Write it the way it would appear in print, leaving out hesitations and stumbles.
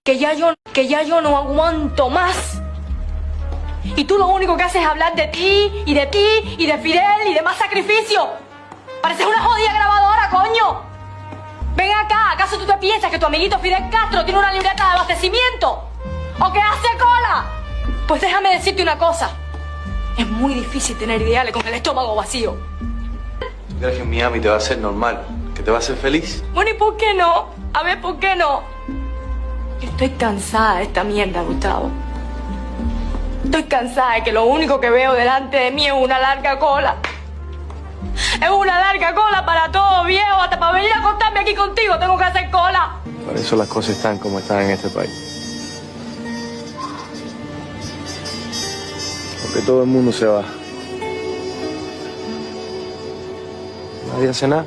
que ya yo no aguanto más. Y tú lo único que haces es hablar de ti, y de Fidel, y de más sacrificio. Pareces una jodida grabadora, coño. Ven acá, ¿acaso tú te piensas que tu amiguito Fidel Castro tiene una libreta de abastecimiento? ¿O que hace cola? Pues déjame decirte una cosa. Es muy difícil tener ideales con el estómago vacío. ¿Tú crees que en Miami te va a hacer normal? ¿Que te va a hacer feliz? Bueno, ¿y por qué no? A ver, ¿por qué no? Estoy cansada de esta mierda, Gustavo. Estoy cansada de que lo único que veo delante de mí es una larga cola. Es una larga cola para todo, viejo. Hasta para venir a acostarme aquí contigo tengo que hacer cola. Por eso las cosas están como están en este país. Porque todo el mundo se va. Nadie hace nada.